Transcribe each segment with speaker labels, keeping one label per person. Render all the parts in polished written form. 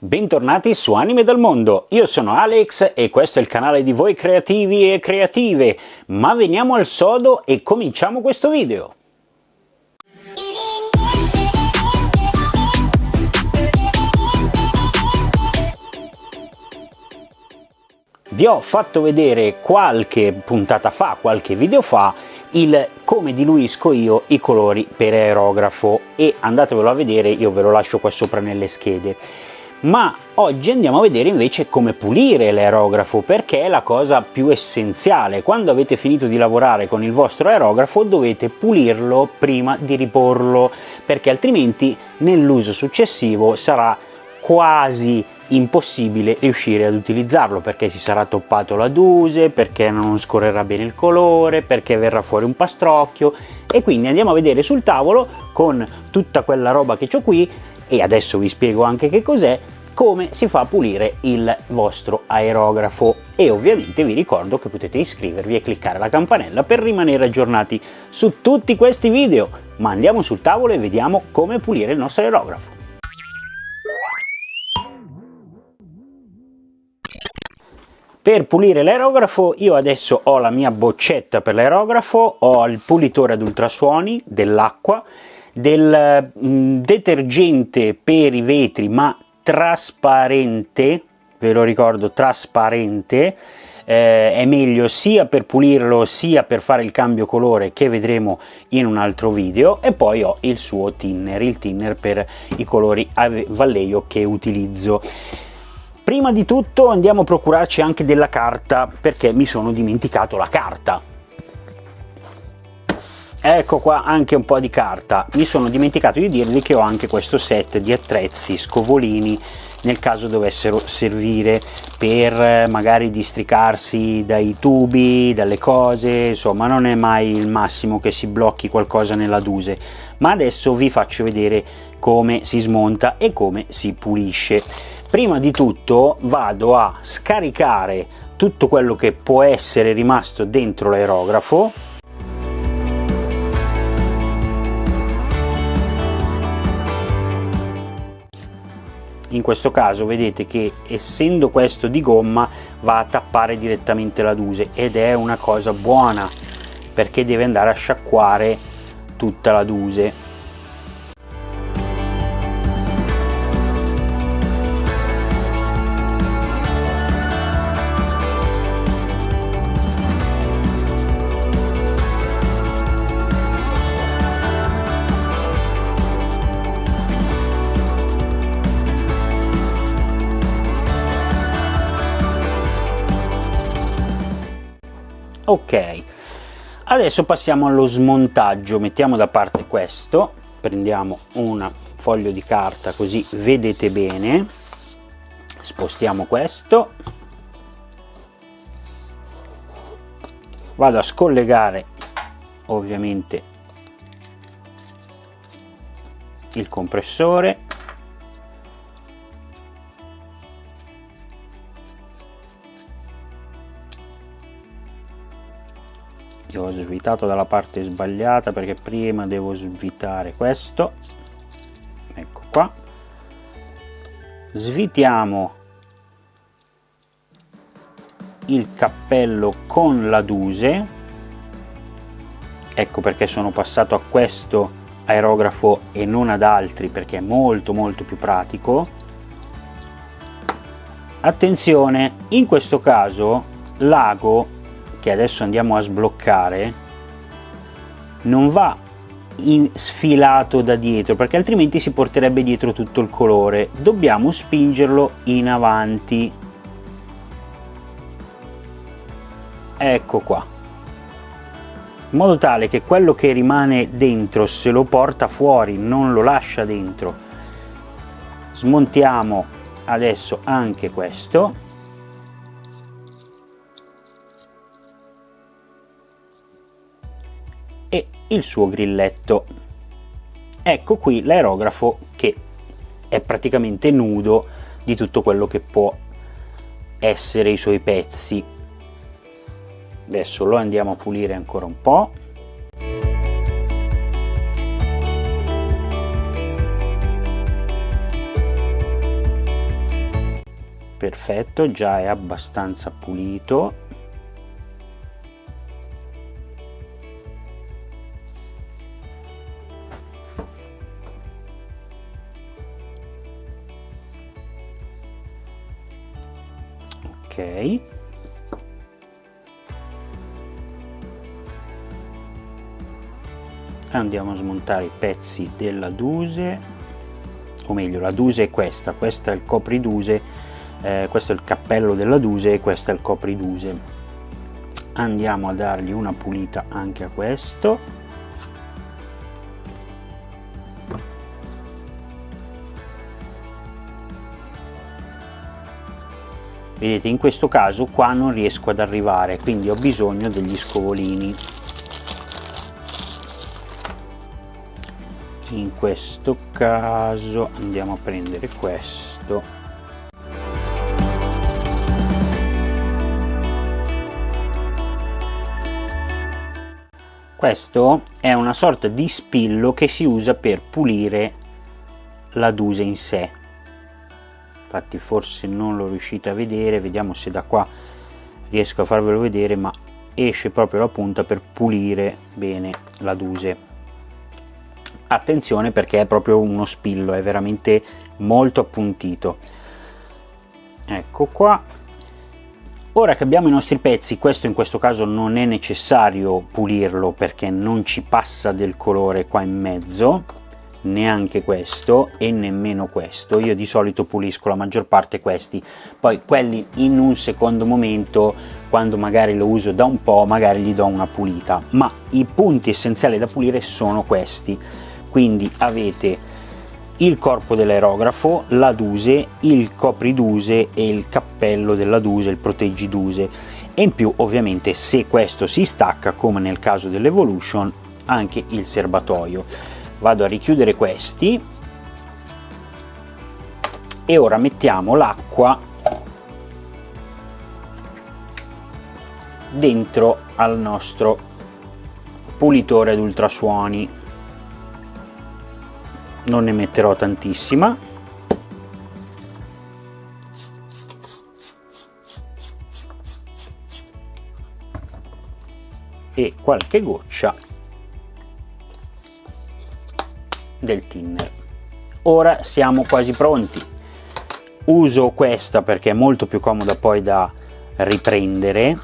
Speaker 1: Bentornati su Anime dal Mondo, io sono Alex e questo è il canale di voi creativi e creative, ma veniamo al sodo e cominciamo questo video! Vi ho fatto vedere qualche puntata fa, qualche video fa, il come diluisco io i colori per aerografo e andatevelo a vedere, io ve lo lascio qua sopra nelle schede. Ma oggi andiamo a vedere invece come pulire l'aerografo, perché è la cosa più essenziale. Quando avete finito di lavorare con il vostro aerografo dovete pulirlo prima di riporlo, perché altrimenti nell'uso successivo sarà quasi impossibile riuscire ad utilizzarlo, perché si sarà toppato la duse, perché non scorrerà bene il colore, perché verrà fuori un pastrocchio. E quindi andiamo a vedere sul tavolo con tutta quella roba che ho qui, e adesso vi spiego anche che cos'è, come si fa a pulire il vostro aerografo. E ovviamente vi ricordo che potete iscrivervi e cliccare la campanella per rimanere aggiornati su tutti questi video. Ma andiamo sul tavolo e vediamo come pulire il nostro aerografo. Per pulire l'aerografo io adesso ho la mia boccetta per l'aerografo, ho il pulitore ad ultrasuoni, dell'acqua, del detergente per i vetri ma trasparente, ve lo ricordo, trasparente, è meglio sia per pulirlo sia per fare il cambio colore che vedremo in un altro video, e poi ho il suo thinner, il thinner per i colori a vallejo che utilizzo. Prima di tutto andiamo a procurarci anche della carta, perché mi sono dimenticato la carta. Ecco qua anche un po' di carta. Mi sono dimenticato di dirvi che ho anche questo set di attrezzi, scovolini, nel caso dovessero servire per magari districarsi dai tubi, dalle cose, insomma non è mai il massimo che si blocchi qualcosa nella duse. Ma adesso vi faccio vedere come si smonta e come si pulisce. Prima di tutto vado a scaricare tutto quello che può essere rimasto dentro l'aerografo. In questo caso vedete che essendo questo di gomma va a tappare direttamente la duse, ed è una cosa buona perché deve andare a sciacquare tutta la duse. Ok, adesso passiamo allo smontaggio. Mettiamo da parte questo, prendiamo un foglio di carta così vedete bene, spostiamo questo, vado a scollegare ovviamente il compressore, ho svitato dalla parte sbagliata perché prima devo svitare questo, ecco qua, svitiamo il cappello con la duse, ecco perché sono passato a questo aerografo e non ad altri, perché è molto più pratico. Attenzione, in questo caso l'ago che adesso andiamo a sbloccare non va sfilato da dietro, perché altrimenti si porterebbe dietro tutto il colore. Dobbiamo spingerlo in avanti, ecco qua, in modo tale che quello che rimane dentro se lo porta fuori, non lo lascia dentro. Smontiamo adesso anche questo. E il suo grilletto. Ecco qui l'aerografo che è praticamente nudo di tutto quello che può essere i suoi pezzi. Adesso lo andiamo a pulire ancora un po'. Perfetto, già è abbastanza pulito. Ok, andiamo a smontare i pezzi della duse, o meglio la duse è questa è il copriduse, questo è il cappello della duse e questo è il copriduse. Andiamo a dargli una pulita anche a questo. Vedete, in questo caso qua non riesco ad arrivare, quindi ho bisogno degli scovolini. In questo caso andiamo a prendere questo. Questo è una sorta di spillo che si usa per pulire la duse in sé. Infatti forse non lo riuscite a vedere, vediamo se da qua riesco a farvelo vedere, ma esce proprio la punta per pulire bene la duse. Attenzione, perché è proprio uno spillo, è veramente molto appuntito. Ecco qua. Ora che abbiamo i nostri pezzi, questo in questo caso non è necessario pulirlo perché non ci passa del colore qua in mezzo, neanche questo e nemmeno questo. Io di solito pulisco la maggior parte questi, poi quelli in un secondo momento, quando magari lo uso da un po', magari gli do una pulita, ma i punti essenziali da pulire sono questi. Quindi avete il corpo dell'aerografo, la duse, il copriduse e il cappello della duse, il proteggiduse, e in più ovviamente, se questo si stacca come nel caso dell'Evolution, anche il serbatoio. Vado a richiudere questi e ora mettiamo l'acqua dentro al nostro pulitore ad ultrasuoni. Non ne metterò tantissima. E qualche goccia del thinner. Ora siamo quasi pronti. Uso questa perché è molto più comoda poi da riprendere.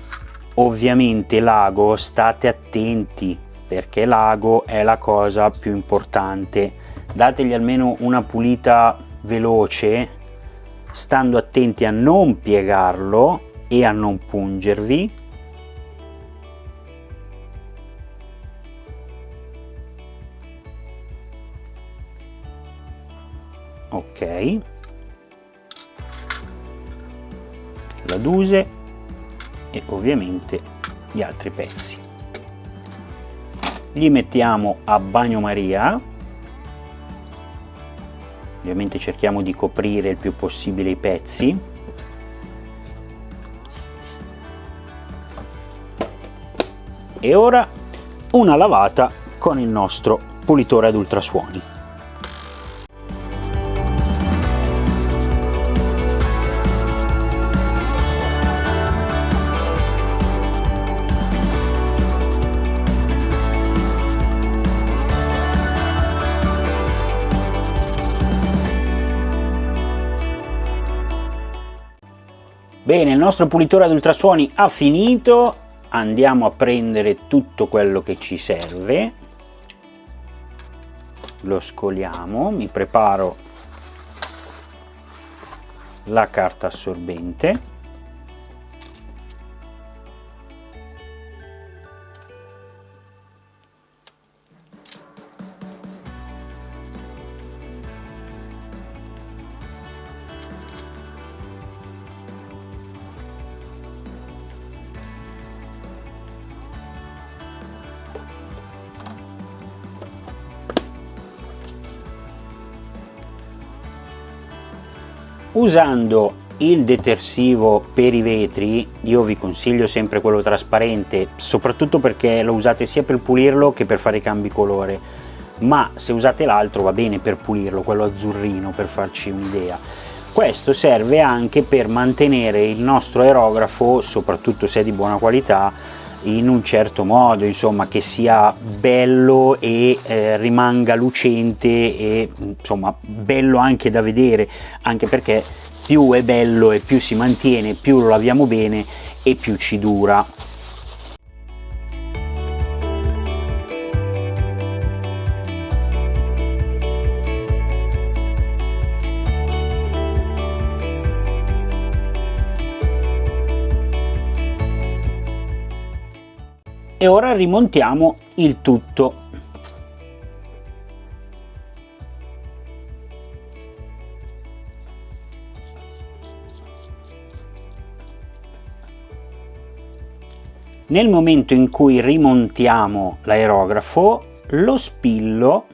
Speaker 1: Ovviamente l'ago, state attenti, perché l'ago è la cosa più importante. Dategli almeno una pulita veloce, stando attenti a non piegarlo e a non pungervi. Ok, la duse e ovviamente gli altri pezzi. Li mettiamo a bagnomaria. Ovviamente cerchiamo di coprire il più possibile i pezzi. E ora una lavata con il nostro pulitore ad ultrasuoni. Bene, il nostro pulitore ad ultrasuoni ha finito, andiamo a prendere tutto quello che ci serve, lo scoliamo, mi preparo la carta assorbente. Usando il detersivo per i vetri, io vi consiglio sempre quello trasparente, soprattutto perché lo usate sia per pulirlo che per fare i cambi colore, ma se usate l'altro va bene per pulirlo, quello azzurrino, per farci un'idea. Questo serve anche per mantenere il nostro aerografo, soprattutto se è di buona qualità, in un certo modo, insomma, che sia bello e rimanga lucente e insomma bello anche da vedere, anche perché più è bello e più si mantiene, più lo laviamo bene e più ci dura. E ora rimontiamo il tutto. Nel momento in cui rimontiamo l'aerografo, lo spillo,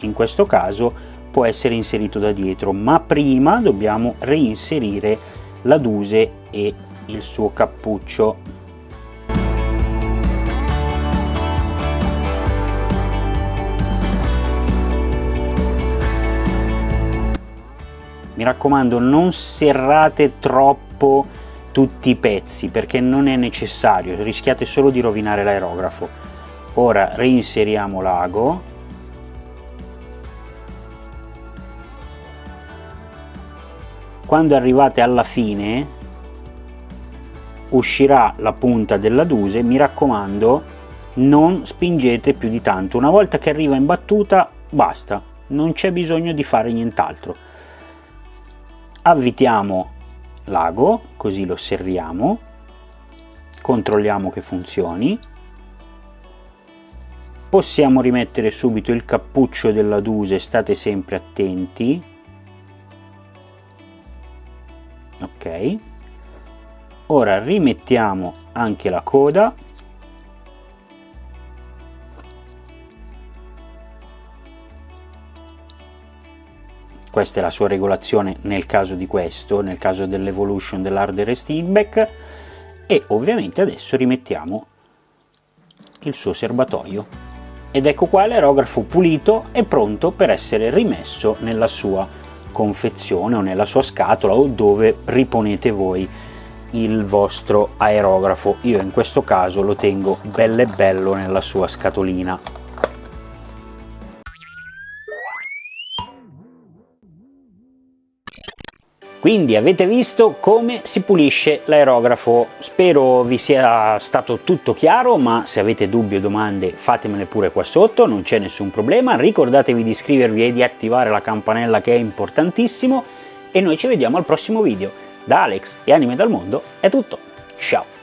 Speaker 1: in questo caso, può essere inserito da dietro, ma prima dobbiamo reinserire la duse e il suo cappuccio. Mi raccomando, non serrate troppo tutti i pezzi perché non è necessario, rischiate solo di rovinare l'aerografo. Ora reinseriamo l'ago. Quando arrivate alla fine uscirà la punta della duse, mi raccomando non spingete più di tanto, una volta che arriva in battuta basta, non c'è bisogno di fare nient'altro. Avvitiamo l'ago, così lo serriamo, controlliamo che funzioni, possiamo rimettere subito il cappuccio della duse, state sempre attenti, ok, ora rimettiamo anche la coda, questa è la sua regolazione nel caso di questo, nel caso dell'evolution dell'hard resting back, e ovviamente adesso rimettiamo il suo serbatoio. Ed ecco qua l'aerografo pulito e pronto per essere rimesso nella sua confezione o nella sua scatola o dove riponete voi il vostro aerografo. Io in questo caso lo tengo bello e bello nella sua scatolina. Quindi avete visto come si pulisce l'aerografo, spero vi sia stato tutto chiaro, ma se avete dubbi o domande fatemele pure qua sotto, non c'è nessun problema, ricordatevi di iscrivervi e di attivare la campanella che è importantissimo e noi ci vediamo al prossimo video. Da Alex e Anime dal Mondo è tutto, ciao!